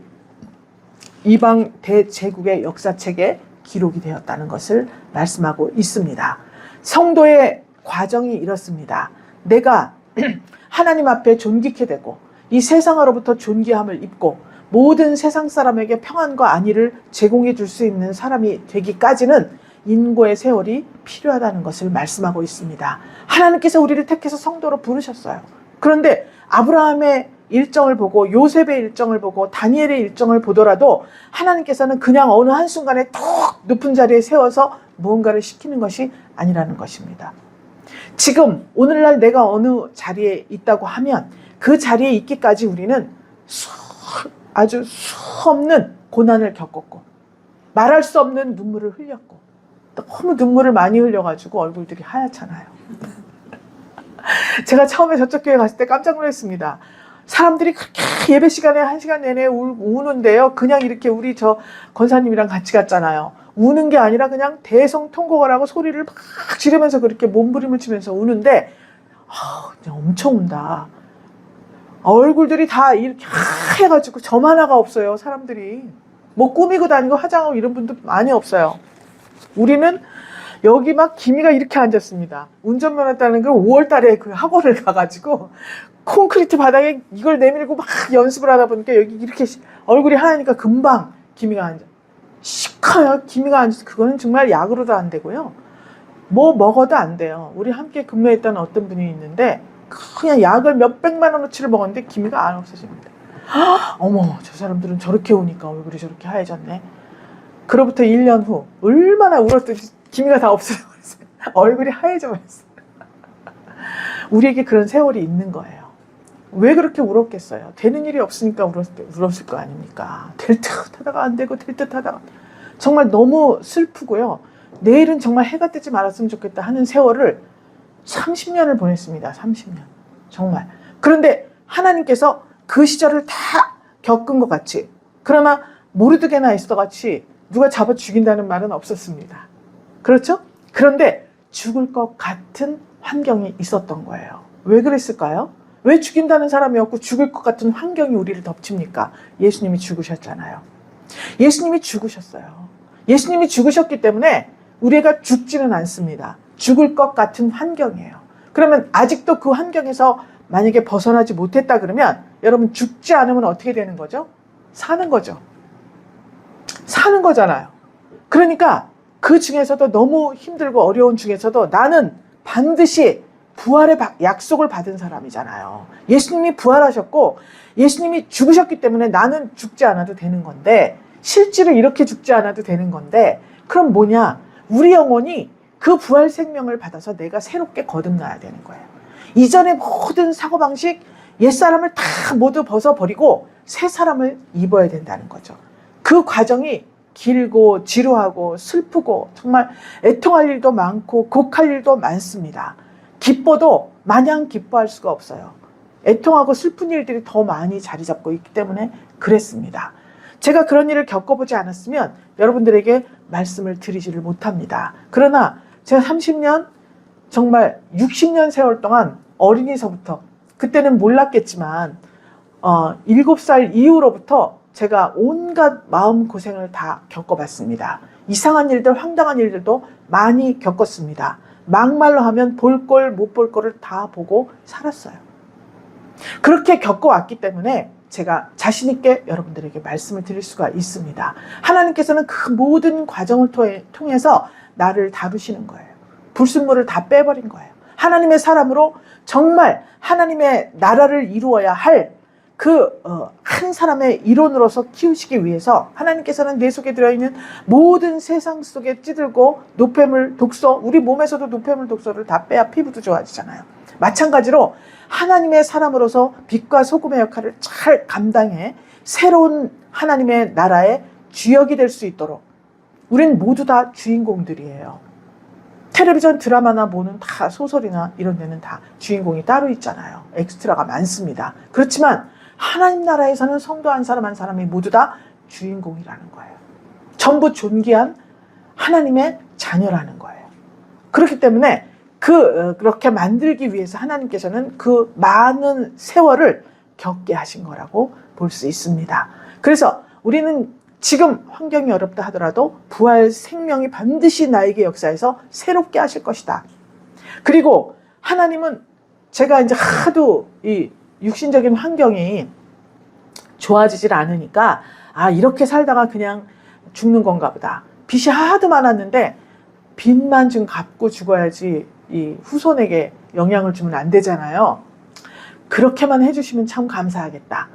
이방 대제국의 역사책에 기록이 되었다는 것을 말씀하고 있습니다. 성도의 과정이 이렇습니다. 내가 하나님 앞에 존귀케 되고 이 세상으로부터 존귀함을 입고 모든 세상 사람에게 평안과 안위를 제공해 줄 수 있는 사람이 되기까지는 인고의 세월이 필요하다는 것을 말씀하고 있습니다. 하나님께서 우리를 택해서 성도로 부르셨어요. 그런데 아브라함의 일정을 보고 요셉의 일정을 보고 다니엘의 일정을 보더라도 하나님께서는 그냥 어느 한순간에 툭 높은 자리에 세워서 무언가를 시키는 것이 아니라는 것입니다. 지금 오늘날 내가 어느 자리에 있다고 하면 그 자리에 있기까지 우리는 아주 수없는 고난을 겪었고 말할 수 없는 눈물을 흘렸고 너무 눈물을 많이 흘려가지고 얼굴들이 하얗잖아요. 제가 처음에 저쪽 교회 갔을 때 깜짝 놀랐습니다. 사람들이 그렇게 예배 시간에 1시간 내내 우는데요. 그냥 이렇게 우리 저 권사님이랑 같이 갔잖아요. 우는 게 아니라 그냥 대성통곡을 하고 소리를 막 지르면서 그렇게 몸부림을 치면서 우는데 그냥 엄청 운다. 얼굴들이 다 이렇게 하얘가지고 점 하나가 없어요. 사람들이 뭐 꾸미고 다니고 화장하고 이런 분도 많이 없어요. 우리는 여기 막 기미가 이렇게 앉았습니다. 운전면허 따는 걸 5월 달에 그 학원을 가가지고 콘크리트 바닥에 이걸 내밀고 막 연습을 하다 보니까 여기 이렇게 얼굴이 하얘니까 금방 기미가 앉아. 시커요. 기미가 앉아서 그거는 정말 약으로도 안 되고요. 뭐 먹어도 안 돼요. 우리 함께 근무했던 어떤 분이 있는데 그냥 약을 몇백만 원어치를 먹었는데 기미가 안 없어집니다. 어머, 저 사람들은 저렇게 오니까 얼굴이 저렇게 하얘졌네. 그로부터 1년 후 얼마나 울었듯이 기미가 다 없어져버렸어요. 얼굴이 하얘져 버렸어요. 우리에게 그런 세월이 있는 거예요. 왜 그렇게 울었겠어요? 되는 일이 없으니까 울었을 거 아닙니까? 될 듯 하다가 안 되고 될 듯 하다가. 정말 너무 슬프고요. 내일은 정말 해가 뜨지 말았으면 좋겠다 하는 세월을 30년을 보냈습니다. 30년. 정말. 그런데 하나님께서 그 시절을 다 겪은 것 같이, 그러나 모르드게나 에스더 같이 누가 잡아 죽인다는 말은 없었습니다. 그렇죠? 그런데 죽을 것 같은 환경이 있었던 거예요. 왜 그랬을까요? 왜 죽인다는 사람이 없고 죽을 것 같은 환경이 우리를 덮칩니까? 예수님이 죽으셨잖아요. 예수님이 죽으셨어요. 예수님이 죽으셨기 때문에 우리가 죽지는 않습니다. 죽을 것 같은 환경이에요. 그러면 아직도 그 환경에서 만약에 벗어나지 못했다 그러면 여러분 죽지 않으면 어떻게 되는 거죠? 사는 거죠. 사는 거잖아요. 그러니까 그 중에서도 너무 힘들고 어려운 중에서도 나는 반드시 부활의 약속을 받은 사람이잖아요. 예수님이 부활하셨고 예수님이 죽으셨기 때문에 나는 죽지 않아도 되는 건데, 실제로 이렇게 죽지 않아도 되는 건데, 그럼 뭐냐? 우리 영혼이 그 부활 생명을 받아서 내가 새롭게 거듭나야 되는 거예요. 이전의 모든 사고방식, 옛사람을 다 모두 벗어버리고 새 사람을 입어야 된다는 거죠. 그 과정이 길고 지루하고 슬프고 정말 애통할 일도 많고 곡할 일도 많습니다. 기뻐도 마냥 기뻐할 수가 없어요. 애통하고 슬픈 일들이 더 많이 자리 잡고 있기 때문에 그랬습니다. 제가 그런 일을 겪어보지 않았으면 여러분들에게 말씀을 드리지를 못합니다. 그러나 제가 30년, 정말 60년 세월 동안 어린이서부터, 그때는 몰랐겠지만 7살 이후로부터 제가 온갖 마음고생을 다 겪어봤습니다. 이상한 일들, 황당한 일들도 많이 겪었습니다. 막말로 하면 볼 꼴 못 볼 꼴을 다 보고 살았어요. 그렇게 겪어왔기 때문에 제가 자신 있게 여러분들에게 말씀을 드릴 수가 있습니다. 하나님께서는 그 모든 과정을 통해서 나를 다루시는 거예요. 불순물을 다 빼버린 거예요. 하나님의 사람으로 정말 하나님의 나라를 이루어야 할 한 사람의 일원으로서 키우시기 위해서 하나님께서는 내 속에 들어있는 모든 세상 속에 찌들고 노폐물, 독소, 우리 몸에서도 노폐물, 독소를 다 빼야 피부도 좋아지잖아요. 마찬가지로 하나님의 사람으로서 빛과 소금의 역할을 잘 감당해 새로운 하나님의 나라의 주역이 될 수 있도록 우린 모두 다 주인공들이에요. 텔레비전 드라마나 뭐는 다 소설이나 이런 데는 다 주인공이 따로 있잖아요. 엑스트라가 많습니다. 그렇지만 하나님 나라에서는 성도 한 사람 한 사람이 모두 다 주인공이라는 거예요. 전부 존귀한 하나님의 자녀라는 거예요. 그렇기 때문에 그렇게 만들기 위해서 하나님께서는 그 많은 세월을 겪게 하신 거라고 볼 수 있습니다. 그래서 우리는 지금 환경이 어렵다 하더라도 부활 생명이 반드시 나에게 역사해서 새롭게 하실 것이다. 그리고 하나님은 제가 이제 하도 이 육신적인 환경이 좋아지질 않으니까 이렇게 살다가 그냥 죽는 건가 보다. 빚이 하도 많았는데 빚만 좀 갚고 죽어야지 이 후손에게 영향을 주면 안 되잖아요. 그렇게만 해주시면 참 감사하겠다.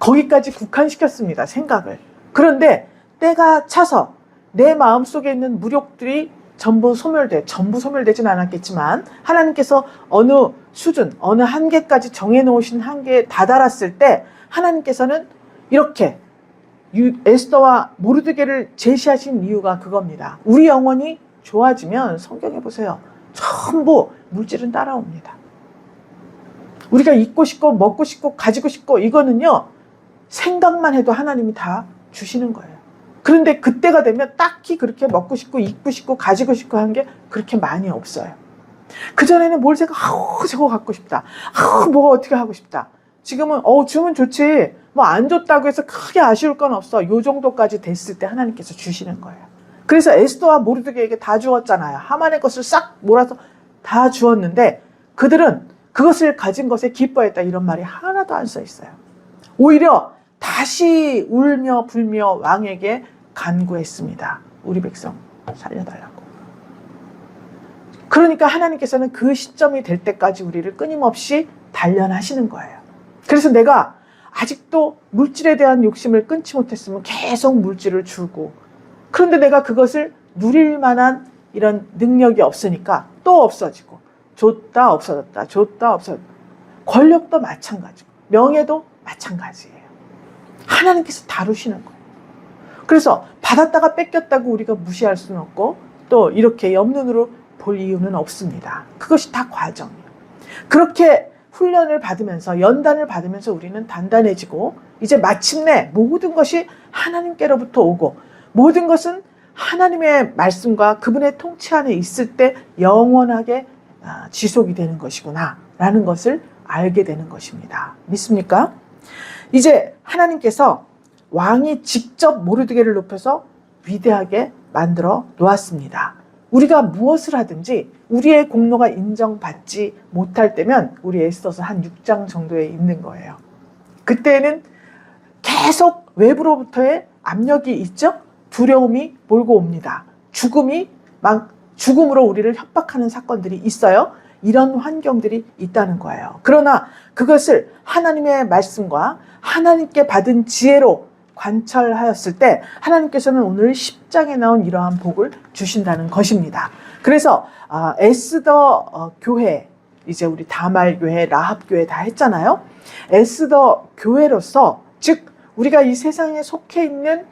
거기까지 국한시켰습니다. 생각을. 그런데 때가 차서 내 마음속에 있는 무력들이 전부 소멸되진 않았겠지만 하나님께서 어느 수준, 어느 한계까지 정해놓으신 한계에 다다랐을 때 하나님께서는 이렇게 에스더와 모르드게를 제시하신 이유가 그겁니다. 우리 영혼이 좋아지면 성경에 보세요. 전부 물질은 따라옵니다. 우리가 입고 싶고 먹고 싶고 가지고 싶고 이거는요, 생각만 해도 하나님이 다 주시는 거예요. 그런데 그때가 되면 딱히 그렇게 먹고 싶고 입고 싶고 가지고 싶고 한 게 그렇게 많이 없어요. 그전에는 뭘 생각하고 저거 갖고 싶다. 뭐가 어떻게 하고 싶다. 지금은 주면 좋지. 뭐 안 줬다고 해서 크게 아쉬울 건 없어. 요 정도까지 됐을 때 하나님께서 주시는 거예요. 그래서 에스더와 모르드게에게 다 주었잖아요. 하만의 것을 싹 몰아서 다 주었는데 그들은 그것을 가진 것에 기뻐했다. 이런 말이 하나도 안 써 있어요. 오히려 다시 울며 불며 왕에게 간구했습니다. 우리 백성 살려달라고. 그러니까 하나님께서는 그 시점이 될 때까지 우리를 끊임없이 단련하시는 거예요. 그래서 내가 아직도 물질에 대한 욕심을 끊지 못했으면 계속 물질을 주고, 그런데 내가 그것을 누릴 만한 이런 능력이 없으니까 또 없어지고, 줬다 없어졌다, 줬다 없어졌다. 권력도 마찬가지고 명예도 마찬가지예요. 하나님께서 다루시는 거예요. 그래서 받았다가 뺏겼다고 우리가 무시할 수는 없고, 또 이렇게 옆눈으로 볼 이유는 없습니다. 그것이 다 과정이에요. 그렇게 훈련을 받으면서, 연단을 받으면서 우리는 단단해지고, 이제 마침내 모든 것이 하나님께로부터 오고, 모든 것은 하나님의 말씀과 그분의 통치 안에 있을 때 영원하게 지속이 되는 것이구나 라는 것을 알게 되는 것입니다. 믿습니까? 이제 하나님께서 왕이 직접 모르드게를 높여서 위대하게 만들어 놓았습니다. 우리가 무엇을 하든지 우리의 공로가 인정받지 못할 때면 우리 에스더서 한 6장 정도에 있는 거예요. 그때는 계속 외부로부터의 압력이 있죠. 두려움이 몰고 옵니다. 죽음으로 우리를 협박하는 사건들이 있어요. 이런 환경들이 있다는 거예요. 그러나 그것을 하나님의 말씀과 하나님께 받은 지혜로 관찰하였을 때 하나님께서는 오늘 10장에 나온 이러한 복을 주신다는 것입니다. 그래서 에스더 교회, 이제 우리 다말 교회, 라합 교회 다 했잖아요. 에스더 교회로서, 즉 우리가 이 세상에 속해 있는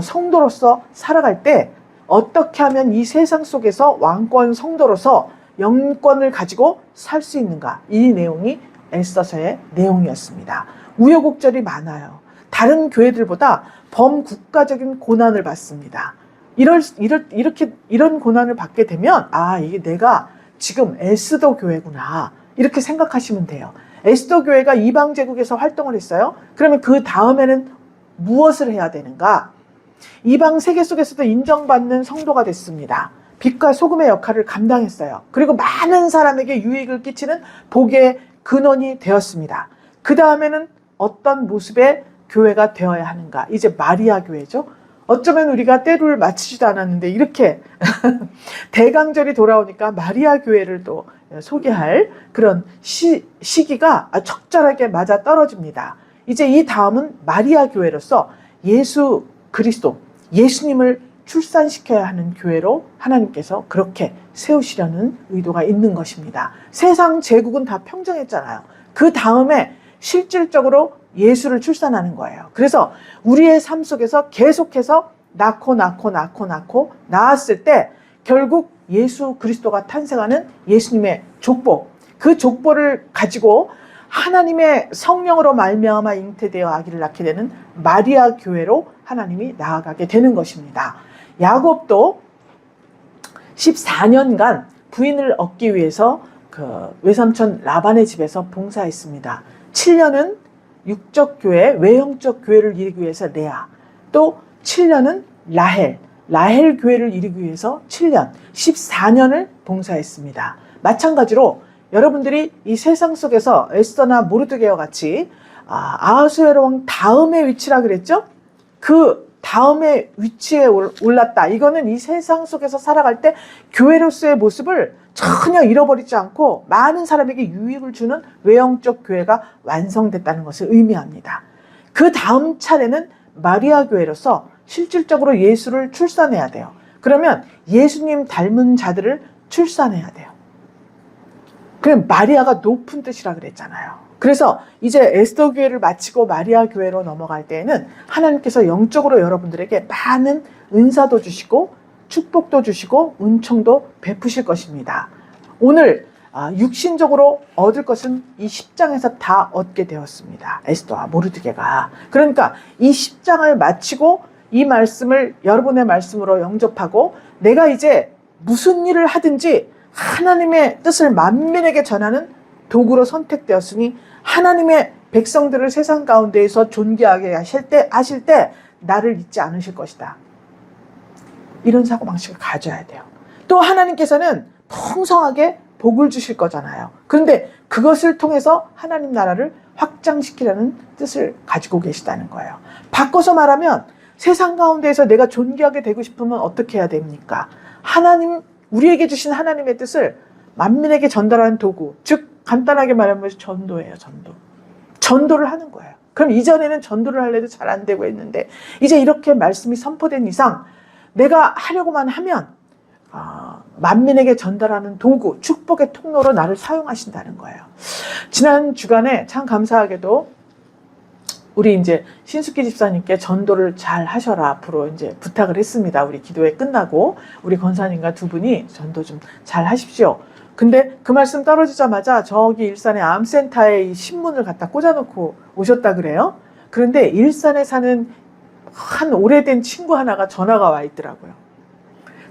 성도로서 살아갈 때 어떻게 하면 이 세상 속에서 왕권 성도로서 영권을 가지고 살 수 있는가, 이 내용이 에스더서의 내용이었습니다. 우여곡절이 많아요. 다른 교회들보다 범국가적인 고난을 받습니다. 이런 고난을 받게 되면 이게 내가 지금 에스더 교회구나 이렇게 생각하시면 돼요. 에스더 교회가 이방 제국에서 활동을 했어요. 그러면 그 다음에는 무엇을 해야 되는가? 이방 세계 속에서도 인정받는 성도가 됐습니다. 빛과 소금의 역할을 감당했어요. 그리고 많은 사람에게 유익을 끼치는 복의 근원이 되었습니다. 그 다음에는 어떤 모습의 교회가 되어야 하는가? 이제 마리아 교회죠. 어쩌면 우리가 때를 맞추지도 않았는데 이렇게 대강절이 돌아오니까 마리아 교회를 또 소개할 그런 시기가 적절하게 맞아 떨어집니다. 이제 이 다음은 마리아 교회로서 예수 그리스도, 예수님을 출산시켜야 하는 교회로 하나님께서 그렇게 세우시려는 의도가 있는 것입니다. 세상 제국은 다 평정했잖아요. 그 다음에 실질적으로 예수를 출산하는 거예요. 그래서 우리의 삶 속에서 계속해서 낳고 낳았을 때 결국 예수 그리스도가 탄생하는 예수님의 족보, 그 족보를 가지고 하나님의 성령으로 말미암아 잉태되어 아기를 낳게 되는 마리아 교회로 하나님이 나아가게 되는 것입니다. 야곱도 14년간 부인을 얻기 위해서 그 외삼촌 라반의 집에서 봉사했습니다. 7년은 육적 교회, 외형적 교회를 이루기 위해서 레아, 또 7년은 라헬 교회를 이루기 위해서 7년, 14년을 봉사했습니다. 마찬가지로 여러분들이 이 세상 속에서 에스더나 모르드게와 같이 아하수에로 왕 다음의 위치라 그랬죠? 그 다음의 위치에 올랐다. 이거는 이 세상 속에서 살아갈 때 교회로서의 모습을 전혀 잃어버리지 않고 많은 사람에게 유익을 주는 외형적 교회가 완성됐다는 것을 의미합니다. 그 다음 차례는 마리아 교회로서 실질적으로 예수를 출산해야 돼요. 그러면 예수님 닮은 자들을 출산해야 돼요. 그럼 마리아가 높은 뜻이라 그랬잖아요. 그래서 이제 에스더 교회를 마치고 마리아 교회로 넘어갈 때에는 하나님께서 영적으로 여러분들에게 많은 은사도 주시고 축복도 주시고 은총도 베푸실 것입니다. 오늘 육신적으로 얻을 것은 이 10장에서 다 얻게 되었습니다. 에스더와 모르드게가. 그러니까 이 10장을 마치고 이 말씀을 여러분의 말씀으로 영접하고 내가 이제 무슨 일을 하든지 하나님의 뜻을 만민에게 전하는 도구로 선택되었으니 하나님의 백성들을 세상 가운데에서 존귀하게 하실 때 나를 잊지 않으실 것이다. 이런 사고방식을 가져야 돼요. 또 하나님께서는 풍성하게 복을 주실 거잖아요. 그런데 그것을 통해서 하나님 나라를 확장시키려는 뜻을 가지고 계시다는 거예요. 바꿔서 말하면 세상 가운데에서 내가 존귀하게 되고 싶으면 어떻게 해야 됩니까? 하나님 우리에게 주신 하나님의 뜻을 만민에게 전달하는 도구, 즉 간단하게 말하면 전도예요. 전도를 하는 거예요. 그럼 이전에는 전도를 하려도 잘 안 되고 했는데 이제 이렇게 말씀이 선포된 이상 내가 하려고만 하면 만민에게 전달하는 도구, 축복의 통로로 나를 사용하신다는 거예요. 지난 주간에 참 감사하게도 우리 이제 신숙기 집사님께 전도를 잘 하셔라 앞으로 이제 부탁을 했습니다. 우리 기도회 끝나고 우리 권사님과 두 분이 전도 좀 잘 하십시오. 근데 그 말씀 떨어지자마자 저기 일산의 암센터에 이 신문을 갖다 꽂아놓고 오셨다 그래요. 그런데 일산에 사는 한 오래된 친구 하나가 전화가 와 있더라고요.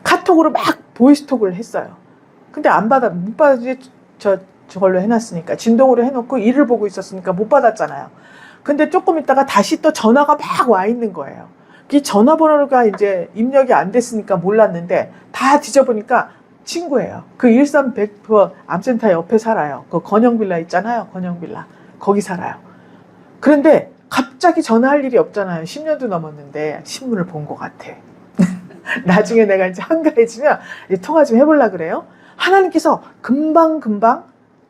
카톡으로 막 보이스톡을 했어요. 근데 못 받아지 저걸로 해놨으니까 진동으로 해놓고 일을 보고 있었으니까 못 받았잖아요. 근데 조금 있다가 다시 또 전화가 막 와 있는 거예요. 이 전화번호가 이제 입력이 안 됐으니까 몰랐는데 다 뒤져보니까 친구예요. 그 일산 100% 암센터 옆에 살아요. 그 건영빌라 있잖아요. 건영빌라. 거기 살아요. 그런데 갑자기 전화할 일이 없잖아요. 10년도 넘었는데 신문을 본 것 같아. 나중에 내가 이제 한가해지면 통화 좀 해보려고 그래요. 하나님께서 금방금방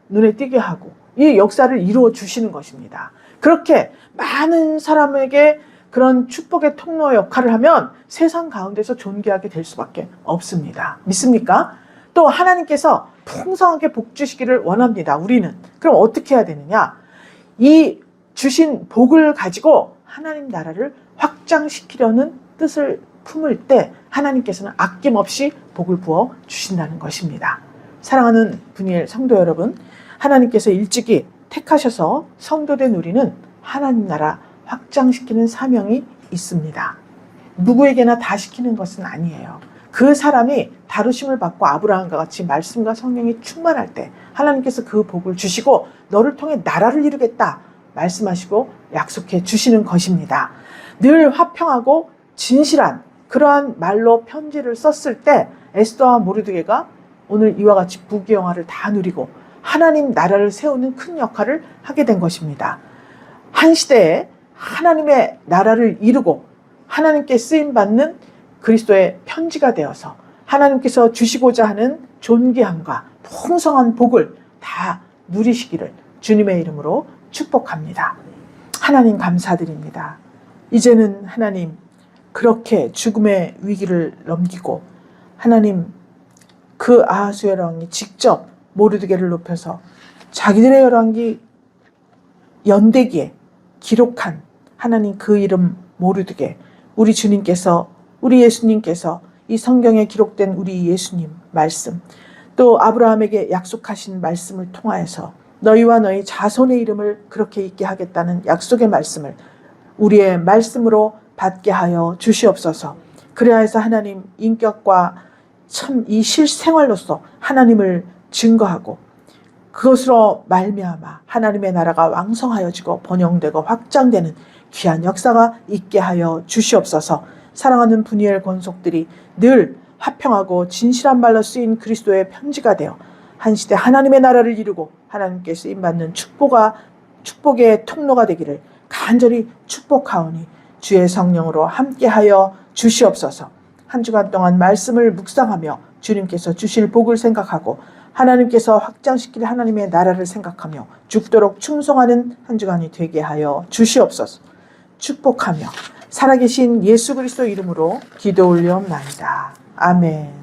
눈에 띄게 하고 이 역사를 이루어 주시는 것입니다. 그렇게 많은 사람에게 그런 축복의 통로 역할을 하면 세상 가운데서 존귀하게 될 수밖에 없습니다. 믿습니까? 또 하나님께서 풍성하게 복 주시기를 원합니다. 우리는. 그럼 어떻게 해야 되느냐? 이 주신 복을 가지고 하나님 나라를 확장시키려는 뜻을 품을 때 하나님께서는 아낌없이 복을 부어 주신다는 것입니다. 사랑하는 분이엘 성도 여러분, 하나님께서 일찍이 택하셔서 성도된 우리는 하나님 나라 확장시키는 사명이 있습니다. 누구에게나 다 시키는 것은 아니에요. 그 사람이 다루심을 받고 아브라함과 같이 말씀과 성령이 충만할 때 하나님께서 그 복을 주시고 너를 통해 나라를 이루겠다 말씀하시고 약속해 주시는 것입니다. 늘 화평하고 진실한 그러한 말로 편지를 썼을 때 에스더와 모르드게가 오늘 이와 같이 부귀영화를 다 누리고 하나님 나라를 세우는 큰 역할을 하게 된 것입니다. 한 시대에 하나님의 나라를 이루고 하나님께 쓰임받는 그리스도의 편지가 되어서 하나님께서 주시고자 하는 존귀함과 풍성한 복을 다 누리시기를 주님의 이름으로 축복합니다. 하나님 감사드립니다. 이제는 하나님 그렇게 죽음의 위기를 넘기고 하나님 그 아하수의 왕이 직접 모르드게를 높여서 자기들의 열왕기 연대기에 기록한 하나님 그 이름 모르드게 우리 주님께서 우리 예수님께서 이 성경에 기록된 우리 예수님 말씀 또 아브라함에게 약속하신 말씀을 통하여서 너희와 너희 자손의 이름을 그렇게 있게 하겠다는 약속의 말씀을 우리의 말씀으로 받게 하여 주시옵소서. 그래야해서 하나님 인격과 참 이 실생활로서 하나님을 증거하고 그것으로 말미암아 하나님의 나라가 왕성하여지고 번영되고 확장되는 귀한 역사가 있게 하여 주시옵소서. 사랑하는 분이엘 권속들이 늘 화평하고 진실한 말로 쓰인 그리스도의 편지가 되어 한 시대 하나님의 나라를 이루고 하나님께 쓰임받는 축복의 통로가 되기를 간절히 축복하오니 주의 성령으로 함께하여 주시옵소서. 한 주간 동안 말씀을 묵상하며 주님께서 주실 복을 생각하고 하나님께서 확장시킬 하나님의 나라를 생각하며 죽도록 충성하는 한 주간이 되게 하여 주시옵소서. 축복하며 살아계신 예수 그리스도 이름으로 기도 올리옵나이다. 아멘.